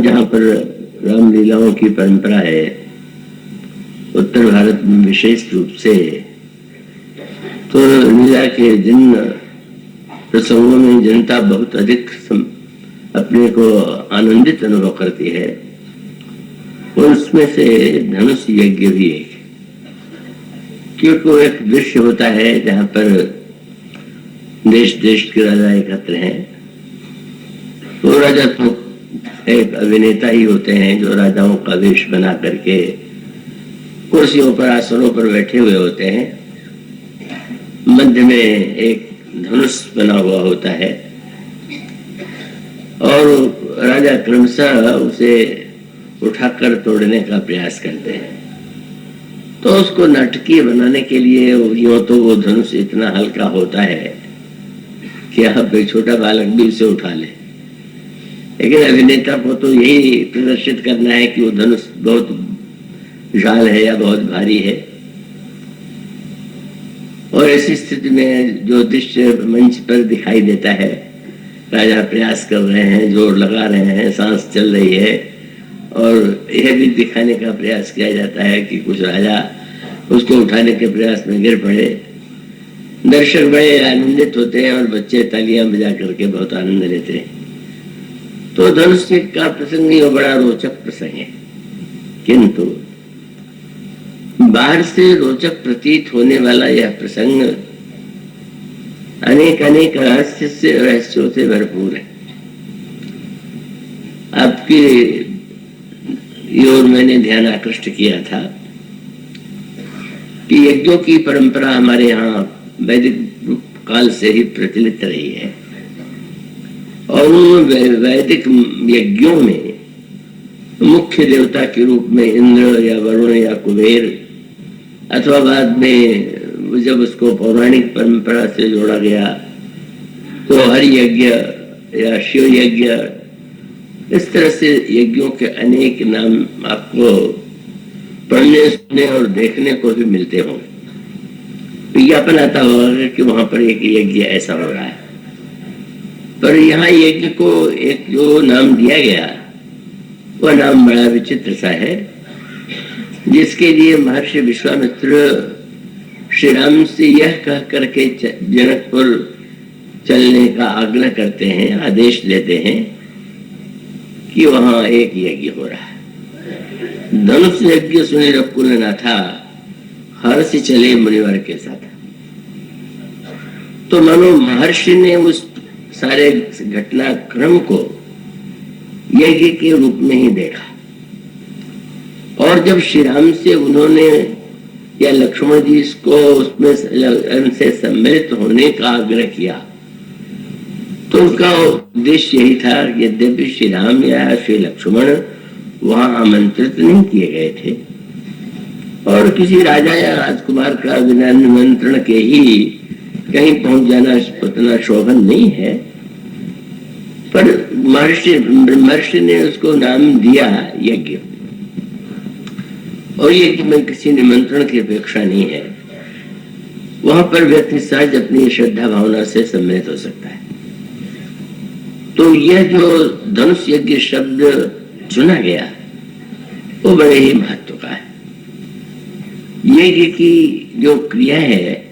जहाँ पर रामलीलाओं की परंपरा है, उत्तर भारत में विशेष रूप से, तो लीला के जिन प्रसंगों में जनता बहुत अधिक अपने को आनंदित अनुभव करती है, उसमें से धनुष यज्ञ भी एक है। क्योंकि वो एक दृश्य होता है जहाँ पर देश देश के राजा एकत्र हैं। वो राजा तो एक अभिनेता ही होते हैं जो राजाओं का वेश बना करके कुर्सियों पर, आसनों पर बैठे हुए होते हैं। मध्य में एक धनुष बना हुआ होता है और राजा क्रमशः उसे उठाकर तोड़ने का प्रयास करते हैं। तो उसको नाटकीय बनाने के लिए यूं तो वो धनुष इतना हल्का होता है कि आप एक छोटा बालक भी उसे उठा ले, लेकिन अभिनेता को तो यही प्रदर्शित करना है कि वो धनुष बहुत विशाल है या बहुत भारी है। और ऐसी स्थिति में जो दृश्य मंच पर दिखाई देता है, राजा प्रयास कर रहे हैं, जोर लगा रहे हैं, सांस चल रही है, और यह भी दिखाने का प्रयास किया जाता है कि कुछ राजा उसको उठाने के प्रयास में गिर पड़े। दर्शक बड़े आनंदित होते हैं और बच्चे तालियां बजा करके बहुत आनंद लेते हैं। तो धनुष का प्रसंग ही बड़ा रोचक प्रसंग है, किंतु बाहर से रोचक प्रतीत होने वाला यह प्रसंग अनेक अनेक रहस्यों से भरपूर है। आपकी ओर मैंने ध्यान आकृष्ट किया था कि यज्ञों की परंपरा हमारे यहाँ वैदिक काल से ही प्रचलित रही है, और उन वैदिक यज्ञों में मुख्य देवता के रूप में इंद्र या वरुण या कुबेर, अथवा बाद में जब उसको पौराणिक परंपरा से जोड़ा गया तो हरि यज्ञ या शिव यज्ञ, इस तरह से यज्ञों के अनेक नाम आपको पढ़ने, सुनने और देखने को भी मिलते होंगे। विज्ञापन आता होगा कि वहां पर एक यज्ञ ऐसा हो रहा है, पर यहाँ यज्ञ को एक जो नाम दिया गया वह नाम बड़ा विचित्र सा है, जिसके लिए महर्षि विश्वामित्र श्री राम से यह कह करके जनकपुर चलने का आग्रह करते हैं, आदेश देते हैं कि वहां एक यज्ञ हो रहा है। धनुष यज्ञ सुने रकुल नाथा, हर्ष चले मुनिवर के साथ। तो मानो महर्षि ने उस सारे घटनाक्रम को यज्ञ के रूप में ही देखा, और जब श्री राम से उन्होंने या लक्ष्मण जी इसको उसमें से सम्मिलित होने का आग्रह किया, तो उनका उद्देश्य यही था। यद्यपि श्री राम या श्री लक्ष्मण वहां आमंत्रित नहीं किए गए थे, और किसी राजा या राजकुमार का बिना निमंत्रण के ही कहीं पहुंच जाना उतना शोभन नहीं है, पर महर्षि ने उसको नाम दिया यज्ञ, और यज्ञ में किसी निमंत्रण की अपेक्षा नहीं है। वहां पर व्यक्ति सहज अपनी श्रद्धा भावना से सम्मिलित हो सकता है। तो यह जो धनुष यज्ञ शब्द चुना गया वो बड़े ही महत्व का है। यज्ञ की जो क्रिया है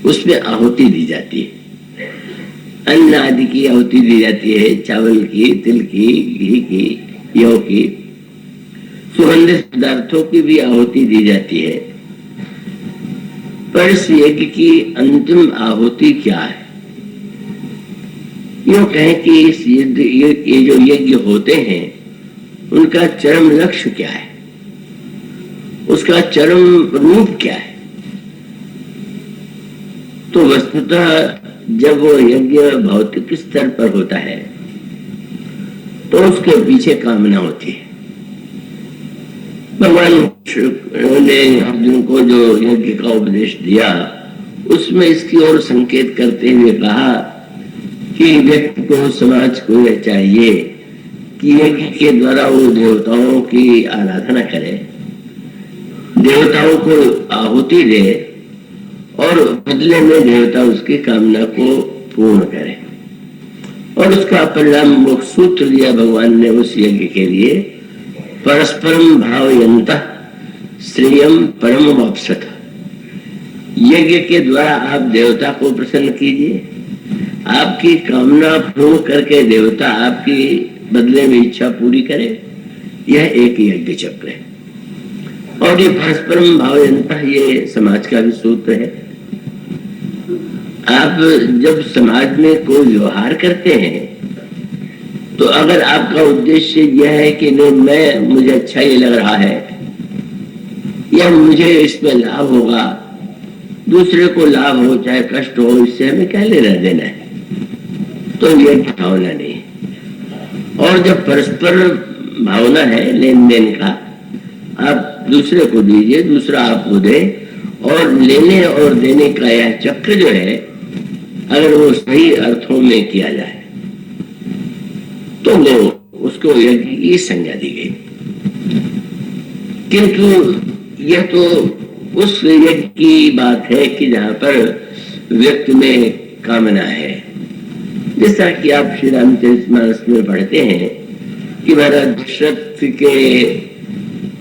उसमें आहुति दी जाती है, अन्न आदि की आहुति दी जाती है, चावल की, तिल की, घी की, यौ की, सुगंधित पदार्थों की भी आहुति दी जाती है। पर इस यज्ञ की अंतिम आहुति क्या है? यूं कहें कि इस ये जो यज्ञ होते हैं उनका चरम लक्ष्य क्या है, उसका चरम रूप क्या है? तो वस्तुतः जब वो यज्ञ भौतिक स्तर पर होता है तो उसके पीछे कामना होती है। भगवान ने अर्जुन को जो यज्ञ का उपदेश दिया उसमें इसकी ओर संकेत करते हुए कहा कि व्यक्ति को, समाज को यह चाहिए कि यज्ञ के द्वारा वो देवताओं की आराधना करे, देवताओं को आहुति दे, और बदले में देवता उसकी कामना को पूर्ण करे। और उसका परिणाम वो सूत्र दिया भगवान ने उस यज्ञ के लिए, परस्परम भावयन्तः श्रेयम परम वाप्सत। यज्ञ के द्वारा आप देवता को प्रसन्न कीजिए, आपकी कामना पूर्ण करके देवता आपकी बदले में इच्छा पूरी करे, यह एक यज्ञ चक्र है। और ये परस्परम भावयन्तः ये समाज का भी सूत्र है। आप जब समाज में कोई व्यवहार करते हैं तो अगर आपका उद्देश्य यह है कि नहीं मुझे अच्छा ये लग रहा है या मुझे इसमें लाभ होगा, दूसरे को लाभ हो चाहे कष्ट हो, इससे हमें क्या लेना देना है, तो यह भावना नहीं है। और जब परस्पर भावना है लेन देन का, आप दूसरे को दीजिए, दूसरा आपको दे, और लेने और देने का यह चक्र जो है अगर वो सही अर्थों में किया जाए तो वो उसको यज्ञ की संज्ञा दी गई। किंतु यह तो उस यज्ञ की बात है कि जहां पर व्यक्ति में कामना है। जैसा कि आप श्री रामचरितमानस में पढ़ते हैं कि महाराज दशरथ के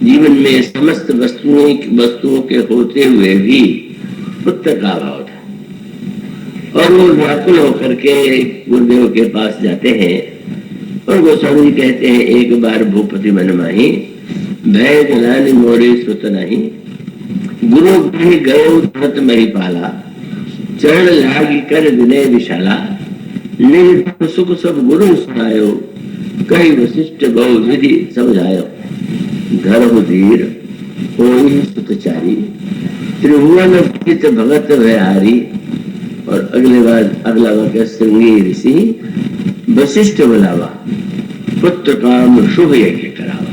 जीवन में समस्त वस्तुओं के होते हुए भी पुत्र का अभाव था, और वो व्याकुल होकर के गुरुदेव के पास जाते हैं और गोस्वामी जी कहते हैं, एक बार भूपति मन माही भय जलानि मोरे सुत नहीं, गुरु गृह गयो तुरत मही पाला, चरण लागी कर विनय विशाला, निज सुख सब गुरु सुनायो, कई वशिष्ठ बहु विधि समझायो, धर्म धीर कोई सुतचारी, त्रिभुवन चित भगत भयारी। और अगला वाक्य श्रृंगी ऋषि वशिष्ठ बुलावा, पुत्र काम शुभ यज्ञ करावा।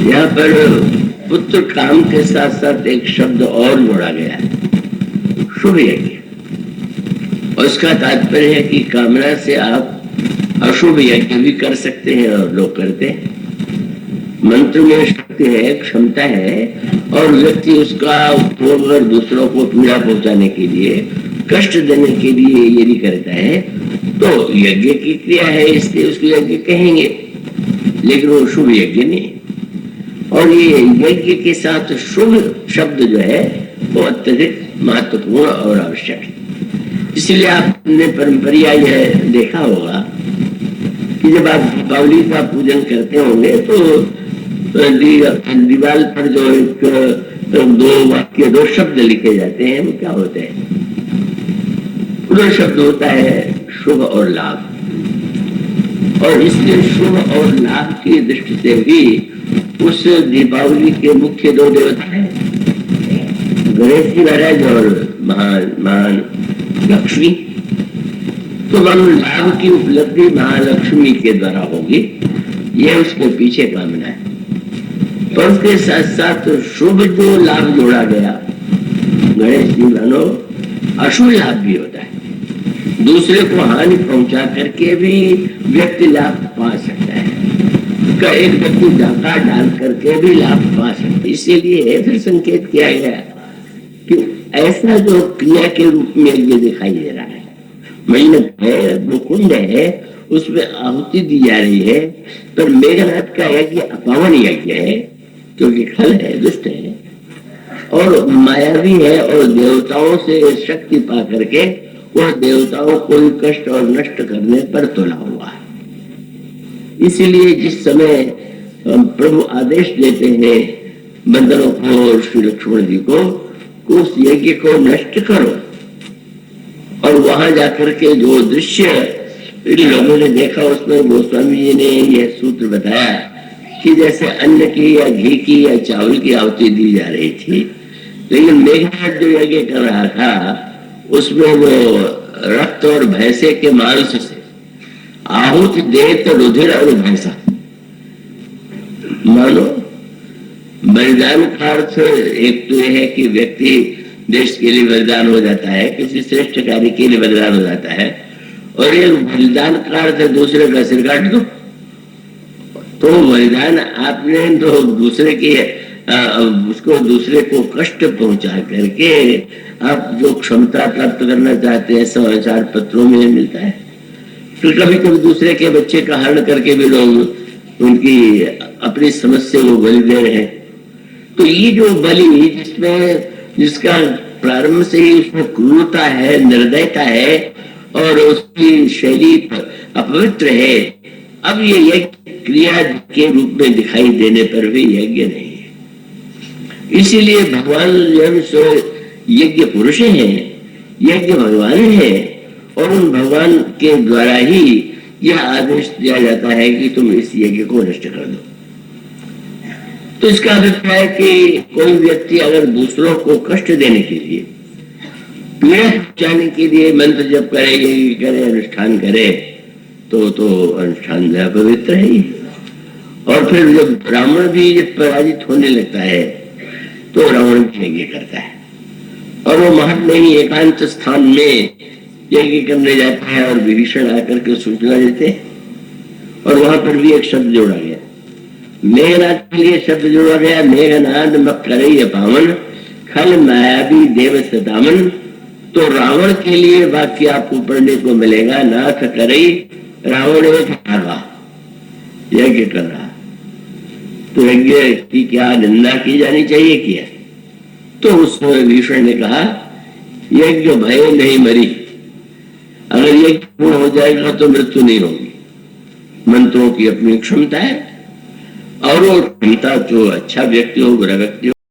यहाँ पर पुत्र काम के साथ साथ एक शब्द और जोड़ा गया है, शुभ यज्ञ। और इसका तात्पर्य है कि कामना से आप अशुभ यज्ञ भी कर सकते हैं, और लोग करते हैं। मंत्र में शक्ति है, क्षमता है, और व्यक्ति उसका उपयोग अगर दूसरों को पीड़ा पहुंचाने के लिए, कष्ट देने के लिए यदि करता है तो यज्ञ की क्रिया है, इसलिए उसको यज्ञ कहेंगे, लेकिन वो शुभ यज्ञ नहीं। और ये यज्ञ के साथ शुभ शब्द जो है वो अत्यधिक महत्वपूर्ण और आवश्यक है। इसलिए आपने परंपरिया यह देखा होगा कि जब आप दीपावली का पूजन करते होंगे तो दीवार पर जो दो शब्द लिखे जाते हैं, वो क्या होते हैं? दो शब्द होता है शुभ और लाभ। और इसलिए शुभ और लाभ की दृष्टि से भी उस दीपावली के मुख्य दो देवता हैं, गणेश जी महाराज और महान लक्ष्मी। तो लाभ की उपलब्धि महालक्ष्मी के द्वारा होगी, यह उसके पीछे कामना है। पर उसके साथ साथ शुभ जो लाभ जोड़ा गया, गणेश जी मानो अशुभ लाभ भी होता है, दूसरे को हानि पहुंचा करके भी व्यक्ति लाभ पा सकता है, का एक व्यक्ति डाका डाल करके भी लाभ पा सकता है। इसीलिए फिर संकेत किया गया कि ऐसा जो क्रिया के रूप में ये दिखाई दे रहा है, मेहनत है, वो कुंड है, उसमें आहुति दी जा रही है, पर मेघनाथ का यज्ञ अपावन यज्ञ है, क्योंकि खल है, दुष्ट है और मायावी है, और देवताओं से शक्ति पा करके वह देवताओं को कष्ट और नष्ट करने पर तुला हुआ है। इसीलिए जिस समय प्रभु आदेश देते हैं बंदरों को और श्री लक्ष्मण जी को, उस यज्ञ को नष्ट करो, और वहां जाकर के जो दृश्य इन लोगों ने देखा, उसमें गोस्वामी जी ने यह सूत्र बताया कि जैसे अन्न की या घी की या चावल की आहुति दी जा रही थी, लेकिन मेघनाथ जो यज्ञ कर रहा था उसमें वो रक्त और भैंसे के मांस से आहुति दे तो रुधिर और भैंसा। मानो बलिदान का अर्थ एक तो यह है कि व्यक्ति देश के लिए बलिदान हो जाता है, किसी श्रेष्ठ कार्य के लिए बलिदान हो जाता है, और ये बलिदान का अर्थ दूसरे का सिर काट दो। तो बलिदान आपने तो दूसरे के उसको दूसरे को कष्ट पहुंचा करके आप जो क्षमता प्राप्त करना चाहते हैं समाचार पत्रों में मिलता है। तो कभी कभी दूसरे के बच्चे का हरण करके भी लोग उनकी अपनी समस्या को बलि दे रहे हैं। तो ये जो बलि जिसका प्रारंभ से ही उसमें क्रूरता है, निर्दयता है और उसकी शैली अपवित्र है, अब ये यज्ञ क्रिया के रूप में दिखाई देने पर भी यज्ञ नहीं है। इसीलिए भगवान यज्ञ पुरुष हैं, यज्ञ भगवान है, और उन भगवान के द्वारा ही यह आदेश दिया जाता है कि तुम इस यज्ञ को नष्ट कर दो। तो इसका अभिप्राय कि कोई व्यक्ति अगर दूसरों को कष्ट देने के लिए, पीड़ा पहुंचाने के लिए मंत्र जप करे, यज्ञ करे, अनुष्ठान करे, तो अनुष्ठान अपवित्र है। और फिर जब रावण भी जब पराजित होने लगता है तो रावण भी यज्ञ करता है, और वो महल में ही एकांत स्थान में यज्ञ करने जाता है, और विभीषण आकर के सूचना देते हैं, और वहां पर भी एक शब्द जोड़ा गया, मेघनाद के लिए शब्द जोड़ा गया, मेघनाद मक्करई पावन खल मायावी देव सदामन। तो रावण के लिए वाक्य आपको पढ़ने को मिलेगा, नाथ करई रावण एक यज्ञ कर रहा, तो यज्ञ की क्या निंदा की जानी चाहिए किया। तो उसमें विभीषण ने कहा, यज्ञ भय नहीं मरी, अगर यज्ञ पूर्ण हो जाएगा तो मृत्यु नहीं होगी। मंत्रों की अपनी क्षमता है, और वो पिता जो अच्छा व्यक्ति हो, बुरा व्यक्ति हो,